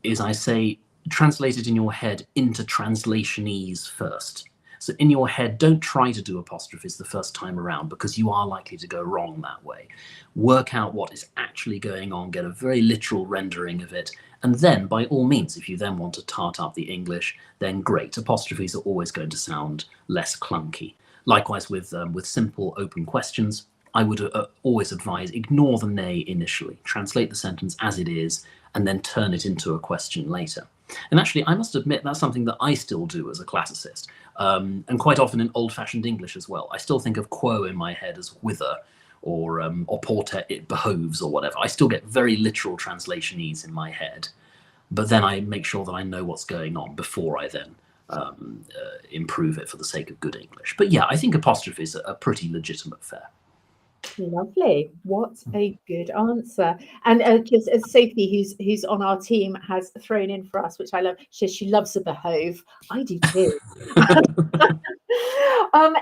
is I say, translate it in your head into translationese first. So in your head, don't try to do apostrophes the first time around because you are likely to go wrong that way. Work out what is actually going on, get a very literal rendering of it, and then by all means, if you then want to tart up the English, then great. Apostrophes are always going to sound less clunky. Likewise with simple open questions, I would always advise ignore the nay initially, translate the sentence as it is, and then turn it into a question later. And actually, I must admit that's something that I still do as a classicist, and quite often in old-fashioned English as well. I still think of quo in my head as whither, or porter it behoves, or whatever. I still get very literal translationese in my head, but then I make sure that I know what's going on before I then improve it for the sake of good English. But yeah, I think apostrophes are pretty legitimate fare. Lovely. What a good answer. And just as Sophie, who's on our team, has thrown in for us, which I love. She loves a behove. I do too.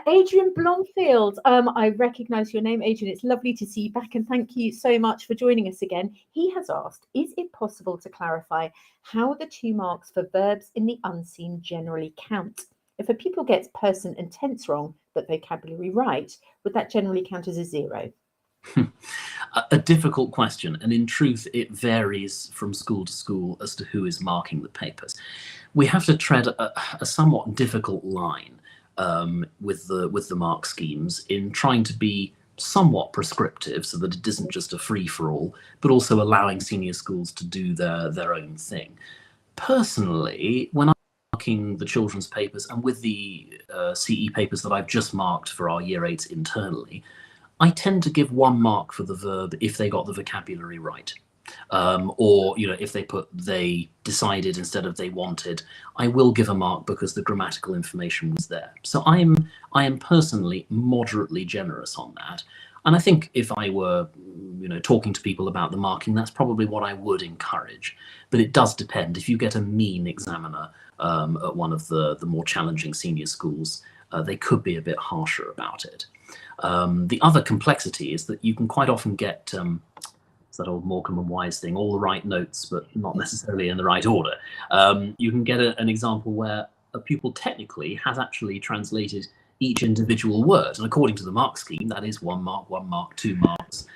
Adrian Blomfield, I recognise your name, Adrian. It's lovely to see you back, and thank you so much for joining us again. He has asked, is it possible to clarify how the 2 marks for verbs in the unseen generally count? If a pupil gets person and tense wrong, but vocabulary right, would that generally count as a 0? A difficult question, and in truth, it varies from school to school as to who is marking the papers. We have to tread a somewhat difficult line with the mark schemes in trying to be somewhat prescriptive so that it isn't just a free-for-all, but also allowing senior schools to do their own thing. Personally, when I'm marking the children's papers, and with the CE papers that I've just marked for our Year 8s internally, I tend to give 1 mark for the verb if they got the vocabulary right. Or, if they put they decided instead of they wanted, I will give a mark because the grammatical information was there. So I am personally moderately generous on that. And I think if I were, talking to people about the marking, that's probably what I would encourage. But it does depend. If you get a mean examiner at one of the more challenging senior schools, they could be a bit harsher about it. The other complexity is that you can quite often get, it's that old Morecambe and Wise thing, all the right notes, but not necessarily in the right order. You can get an example where a pupil technically has actually translated each individual word. And according to the mark scheme, that is 1 mark, 2 marks.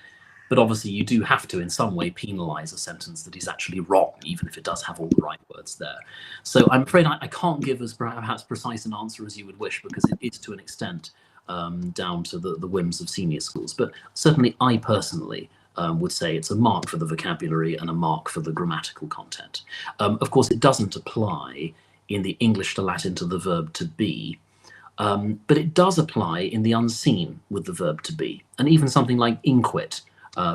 But obviously you do have to in some way penalise a sentence that is actually wrong, even if it does have all the right words there. So I'm afraid I can't give as perhaps precise an answer as you would wish, because it is to an extent down to the whims of senior schools. But certainly I personally would say it's a mark for the vocabulary and a mark for the grammatical content. Of course, it doesn't apply in the English to Latin to the verb to be, but it does apply in the unseen with the verb to be. And even something like inquit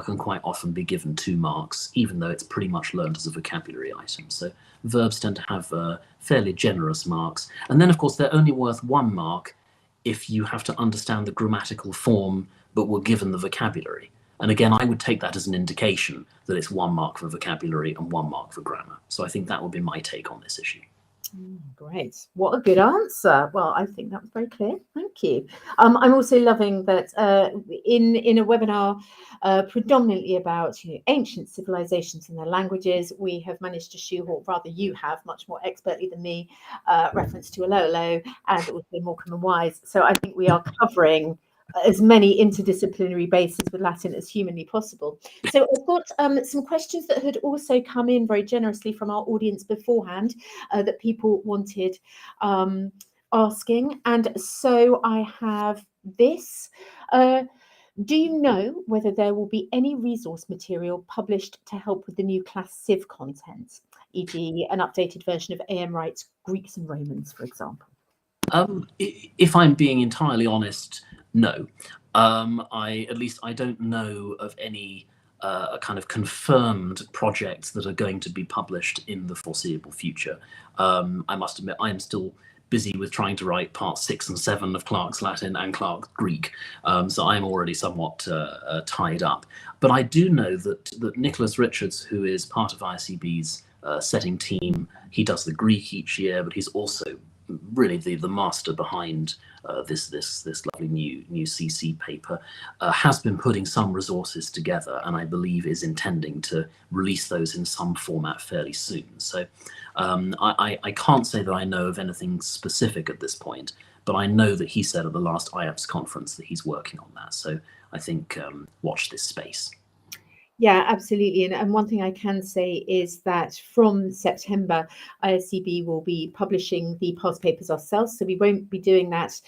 can quite often be given 2 marks, even though it's pretty much learned as a vocabulary item. So verbs tend to have fairly generous marks. And then, of course, they're only worth 1 mark if you have to understand the grammatical form, but were given the vocabulary. And again, I would take that as an indication that it's 1 mark for vocabulary and 1 mark for grammar. So I think that would be my take on this issue. Great. What a good answer. Well, I think that was very clear. Thank you. I'm also loving that in a webinar predominantly about ancient civilizations and their languages, we have managed to shoehorn, rather you have much more expertly than me, reference to Alolo and also Morecambe and Wise. So I think we are covering as many interdisciplinary bases with Latin as humanly possible. So I've got some questions that had also come in very generously from our audience beforehand that people wanted asking. And so I have this. Do you know whether there will be any resource material published to help with the new Class Civ content, e.g. an updated version of A.M. Wright's Greeks and Romans, for example? If I'm being entirely honest, no. At least I don't know of any kind of confirmed projects that are going to be published in the foreseeable future. I must admit, I am still busy with trying to write parts 6 and 7 of Clarke's Latin and Clarke's Greek, so I'm already somewhat tied up. But I do know that Nicholas Richards, who is part of ISEB's setting team, he does the Greek each year, but he's also really the master behind this lovely new CC paper, has been putting some resources together, and I believe is intending to release those in some format fairly soon. So I can't say that I know of anything specific at this point, but I know that he said at the last IEPS conference that he's working on that. So I think watch this space. Yeah, absolutely. And one thing I can say is that from September, ISEB will be publishing the past papers ourselves. So we won't be doing that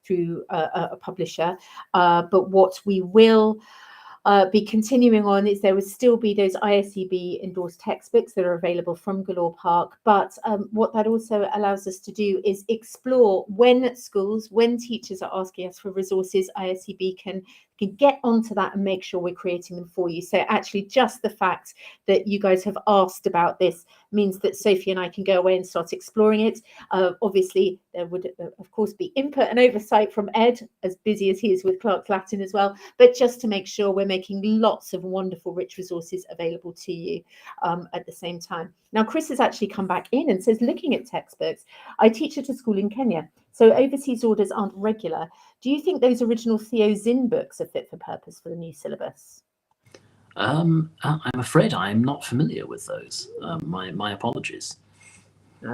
through a publisher. But what we will be continuing on is there will still be those ISEB endorsed textbooks that are available from Galore Park. But what that also allows us to do is explore when teachers are asking us for resources, ISEB can get onto that and make sure we're creating them for you. So actually just the fact that you guys have asked about this means that Sophie and I can go away and start exploring it. Obviously, there would, of course, be input and oversight from Ed, as busy as he is with Clarke Latin as well, but just to make sure we're making lots of wonderful, rich resources available to you at the same time. Now, Chris has actually come back in and says, looking at textbooks, I teach at a school in Kenya, so overseas orders aren't regular. Do you think those original Theo Zinn books are fit for purpose for the new syllabus? I'm afraid I am not familiar with those. My apologies.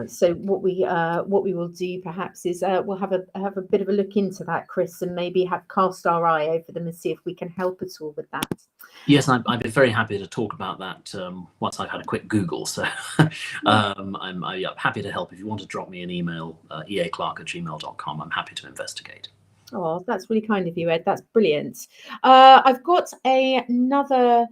So what we will do perhaps is we'll have a bit of a look into that, Chris, and maybe have cast our eye over them and see if we can help at all with that. Yes, I'd be very happy to talk about that once I've had a quick Google. So I'm happy to help. If you want to drop me an email, eaclarke@gmail.com, I'm happy to investigate. Oh, that's really kind of you, Ed. That's brilliant. I've got another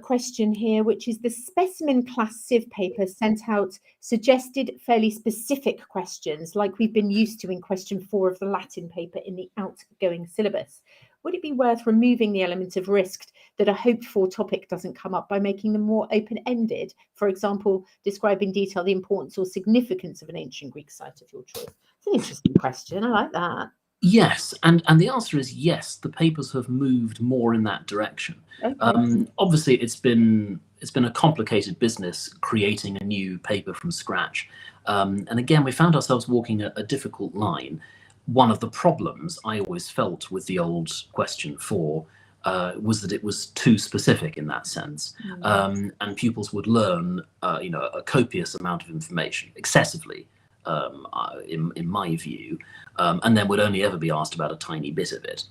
question here, which is the specimen class Civ paper sent out suggested fairly specific questions like we've been used to in question 4 of the Latin paper in the outgoing syllabus. Would it be worth removing the element of risk that a hoped-for topic doesn't come up by making them more open-ended? For example, describe in detail the importance or significance of an ancient Greek site of your choice. It's an interesting question. I like that. Yes, and the answer is yes. The papers have moved more in that direction. Okay. Obviously, it's been a complicated business creating a new paper from scratch, and again, we found ourselves walking a difficult line. One of the problems I always felt with the old question 4 was that it was too specific in that sense, and pupils would learn, a copious amount of information, excessively. In my view, and then would only ever be asked about a tiny bit of it.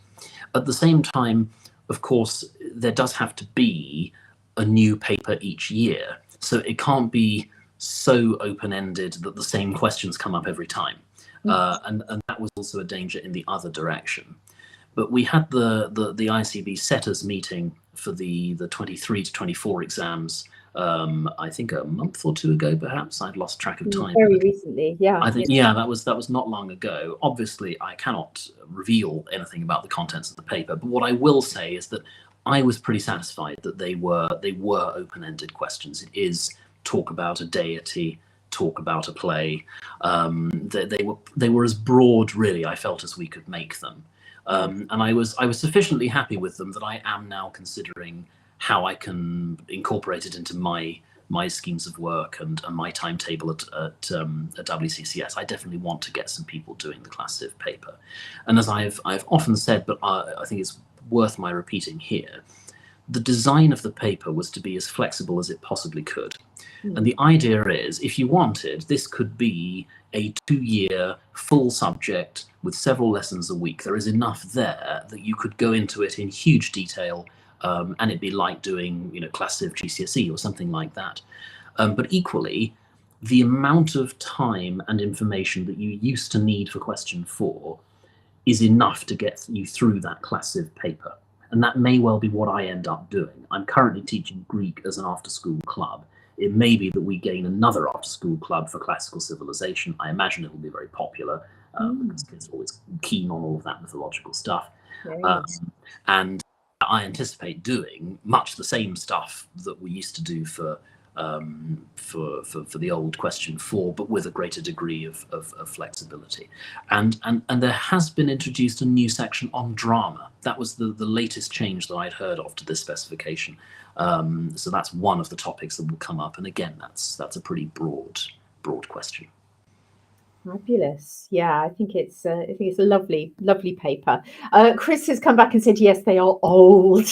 At the same time, of course, there does have to be a new paper each year, so it can't be so open-ended that the same questions come up every time, and that was also a danger in the other direction. But we had the ISEB setters meeting for the 23 to 24 exams. I think a month or 2 ago, perhaps. I've lost track of time. Very recently, yeah. I think, yeah, that was not long ago. Obviously, I cannot reveal anything about the contents of the paper, but what I will say is that I was pretty satisfied that they were open-ended questions. It is talk about a deity, talk about a play. They were as broad, really, I felt, as we could make them. And I was sufficiently happy with them that I am now considering how I can incorporate it into my schemes of work and my timetable at WCCS. I definitely want to get some people doing the Class Civ paper. And as I've often said, but I think it's worth my repeating here, the design of the paper was to be as flexible as it possibly could. And the idea is, if you wanted, this could be a 2-year full subject with several lessons a week. There is enough there that you could go into it in huge detail, and it'd be like doing, Class Civ GCSE or something like that. But equally, the amount of time and information that you used to need for question 4 is enough to get you through that Class Civ paper. And that may well be what I end up doing. I'm currently teaching Greek as an after-school club. It may be that we gain another after-school club for classical civilization. I imagine it will be very popular because kids are always keen on all of that mythological stuff. And I anticipate doing much the same stuff that we used to do for the old question 4, but with a greater degree of flexibility. And there has been introduced a new section on drama. That was the latest change that I'd heard of to this specification. So that's one of the topics that will come up. And again, that's a pretty broad question. Fabulous. Yeah, I think it's a lovely paper. Chris has come back and said, yes, they are old.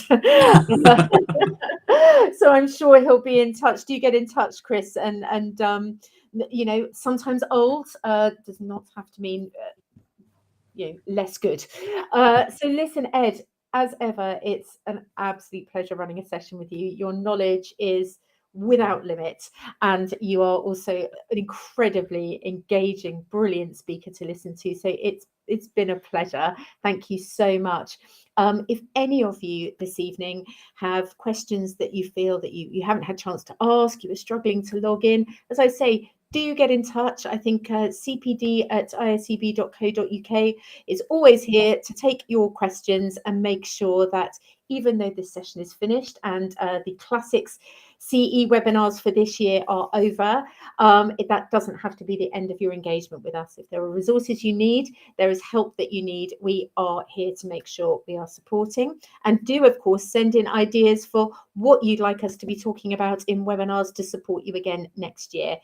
So I'm sure he'll be in touch. Do get in touch, Chris. And sometimes old does not have to mean less good. So listen, Ed, as ever, it's an absolute pleasure running a session with you. Your knowledge is without limit, and you are also an incredibly engaging, brilliant speaker to listen to. So it's been a pleasure. Thank you so much. If any of you this evening have questions that you feel that you haven't had a chance to ask, you were struggling to log in, as I say, do get in touch. I think cpd@iseb.co.uk is always here to take your questions and make sure that even though this session is finished and the Classics CE webinars for this year are over. That doesn't have to be the end of your engagement with us. If there are resources you need, there is help that you need, we are here to make sure we are supporting. And do, of course, send in ideas for what you'd like us to be talking about in webinars to support you again next year.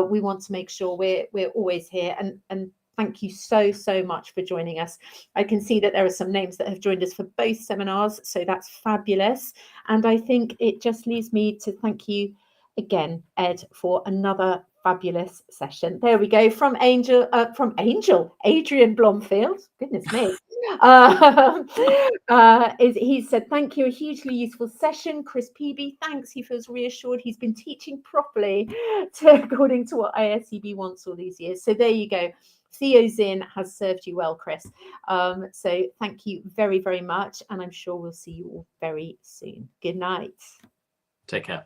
We want to make sure we're always here, and thank you so much for joining us. I can see that there are some names that have joined us for both seminars, so that's fabulous. And I think it just leaves me to thank you again, Ed, for another fabulous session. There we go, from Adrian Blomfield. Goodness me. He said, thank you, a hugely useful session. Chris PB, thanks. He feels reassured he's been teaching properly according to what ISEB wants all these years. So there you go. Theo's in has served you well, Chris. So thank you very much, and I'm sure we'll see you all very soon. Good night. Take care.